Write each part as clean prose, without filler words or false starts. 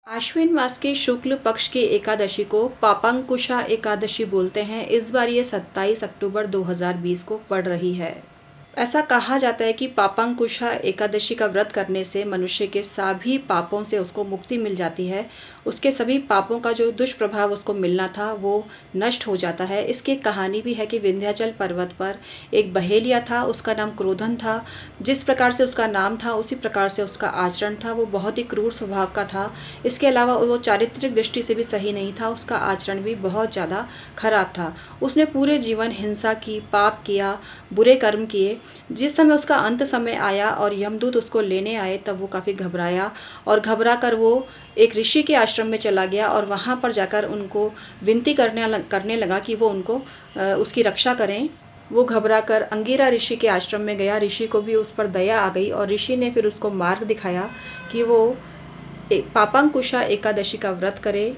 आश्विन मास के शुक्ल पक्ष की एकादशी को पापांकुशा एकादशी बोलते हैं। इस बार ये 27 अक्टूबर 2020 को पड़ रही है। ऐसा कहा जाता है कि पापांकुशा एकादशी का व्रत करने से मनुष्य के सभी पापों से उसको मुक्ति मिल जाती है। उसके सभी पापों का जो दुष्प्रभाव उसको मिलना था वो नष्ट हो जाता है। इसकी एक कहानी भी है कि विंध्याचल पर्वत पर एक बहेलिया था, उसका नाम क्रोधन था। जिस प्रकार से उसका नाम था उसी प्रकार से उसका आचरण था। वो बहुत ही क्रूर स्वभाव का था। इसके अलावा वो चारित्रिक दृष्टि से भी सही नहीं था, उसका आचरण भी बहुत ज़्यादा खराब था। उसने पूरे जीवन हिंसा की, पाप किया, बुरे कर्म किए। जिस समय उसका अंत समय आया और यमदूत उसको लेने आए तब वो काफ़ी घबराया और घबरा कर वो एक ऋषि के आश्रम में चला गया और वहाँ पर जाकर उनको विनती करने लगा कि वो उनको उसकी रक्षा करें। वो घबरा कर अंगिरा ऋषि के आश्रम में गया। ऋषि को भी उस पर दया आ गई और ऋषि ने फिर उसको मार्ग दिखाया कि वो पापांकुशा एकादशी का व्रत करे,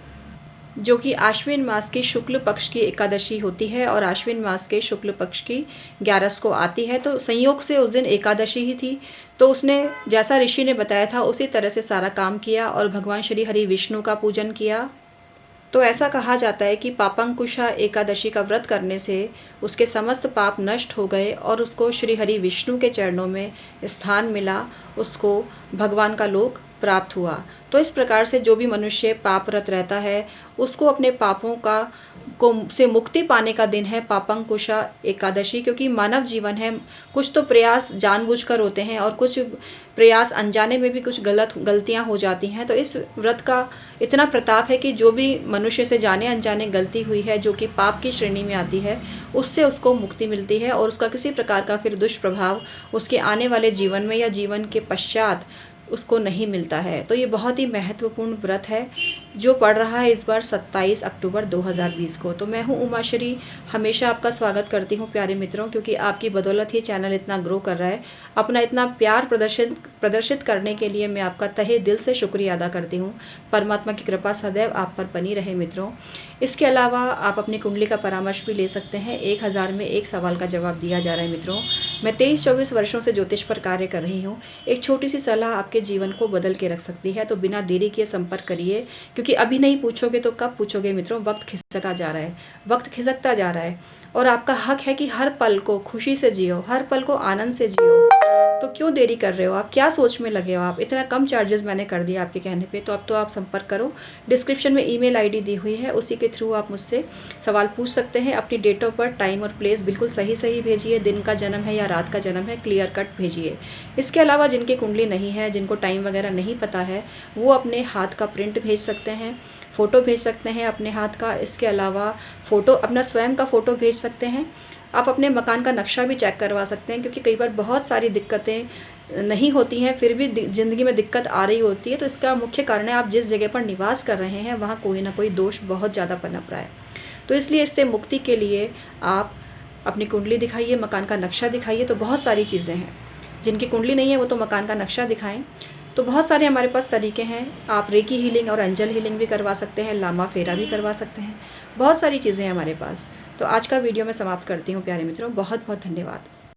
जो कि आश्विन मास की शुक्ल पक्ष की एकादशी होती है और आश्विन मास के शुक्ल पक्ष की 11 को आती है। तो संयोग से उस दिन एकादशी ही थी, तो उसने जैसा ऋषि ने बताया था उसी तरह से सारा काम किया और भगवान श्री हरि विष्णु का पूजन किया। तो ऐसा कहा जाता है कि पापांकुशा एकादशी का व्रत करने से उसके समस्त पाप नष्ट हो गए और उसको श्री हरि विष्णु के चरणों में स्थान मिला, उसको भगवान का लोक प्राप्त हुआ। तो इस प्रकार से जो भी मनुष्य पापरत रहता है उसको अपने पापों से मुक्ति पाने का दिन है पापांकुशा एकादशी। क्योंकि मानव जीवन है, कुछ तो प्रयास जानबूझकर होते हैं और कुछ प्रयास अनजाने में भी कुछ गलतियां हो जाती हैं। तो इस व्रत का इतना प्रताप है कि जो भी मनुष्य से जाने अनजाने गलती हुई है, जो कि पाप की श्रेणी में आती है, उससे उसको मुक्ति मिलती है और उसका किसी प्रकार का फिर दुष्प्रभाव उसके आने वाले जीवन में या जीवन के पश्चात उसको नहीं मिलता है। तो ये बहुत ही महत्वपूर्ण व्रत है जो पड़ रहा है इस बार 27 अक्टूबर 2020 को। तो मैं हूँ उमाश्री, हमेशा आपका स्वागत करती हूँ प्यारे मित्रों, क्योंकि आपकी बदौलत ही चैनल इतना ग्रो कर रहा है। अपना इतना प्यार प्रदर्शित करने के लिए मैं आपका तहे दिल से शुक्रिया अदा करती हूँ। परमात्मा की कृपा सदैव आप पर बनी रहे मित्रों। इसके अलावा आप अपनी कुंडली का परामर्श भी ले सकते हैं। 1000 में एक सवाल का जवाब दिया जा रहा है मित्रों। मैं 23-24 वर्षों से ज्योतिष पर कार्य कर रही हूँ। एक छोटी सी सलाह आपके जीवन को बदल के रख सकती है, तो बिना देरी किए संपर्क करिए, क्योंकि अभी नहीं पूछोगे तो कब पूछोगे मित्रों। वक्त खिसकता जा रहा है, वक्त खिसकता जा रहा है और आपका हक है कि हर पल को खुशी से जियो, हर पल को आनंद से जियो। तो क्यों देरी कर रहे हो आप, क्या सोच में लगे हो आप। इतना कम चार्जेस मैंने कर दिया आपके कहने पे, तो अब तो आप संपर्क करो। डिस्क्रिप्शन में ईमेल आईडी दी हुई है, उसी के थ्रू आप मुझसे सवाल पूछ सकते हैं। अपनी डेट ऑफ बर्थ, टाइम और प्लेस बिल्कुल सही भेजिए। दिन का जन्म है या रात का जन्म है, क्लियर कट भेजिए। इसके अलावा जिनकी कुंडली नहीं है, जिनको टाइम वगैरह नहीं पता है, वो अपने हाथ का प्रिंट भेज सकते हैं, फ़ोटो भेज सकते हैं अपने हाथ का। इसके अलावा फ़ोटो अपना स्वयं का फ़ोटो भेज सकते हैं। आप अपने मकान का नक्शा भी चेक करवा सकते हैं, क्योंकि कई बार बहुत सारी दिक्कतें नहीं होती हैं फिर भी ज़िंदगी में दिक्कत आ रही होती है। तो इसका मुख्य कारण है आप जिस जगह पर निवास कर रहे हैं वहाँ कोई ना कोई दोष बहुत ज़्यादा पनप रहा है। तो इसलिए इससे मुक्ति के लिए आप अपनी कुंडली दिखाइए, मकान का नक्शा दिखाइए। तो बहुत सारी चीज़ें हैं, जिनकी कुंडली नहीं है वो तो मकान का नक्शा दिखाएं। तो बहुत सारे हमारे पास तरीके हैं। आप रेकी हीलिंग और एंजल हीलिंग भी करवा सकते हैं, लामा फेरा भी करवा सकते हैं। बहुत सारी चीज़ें हैं हमारे पास। तो आज का वीडियो मैं समाप्त करती हूँ प्यारे मित्रों। बहुत बहुत धन्यवाद।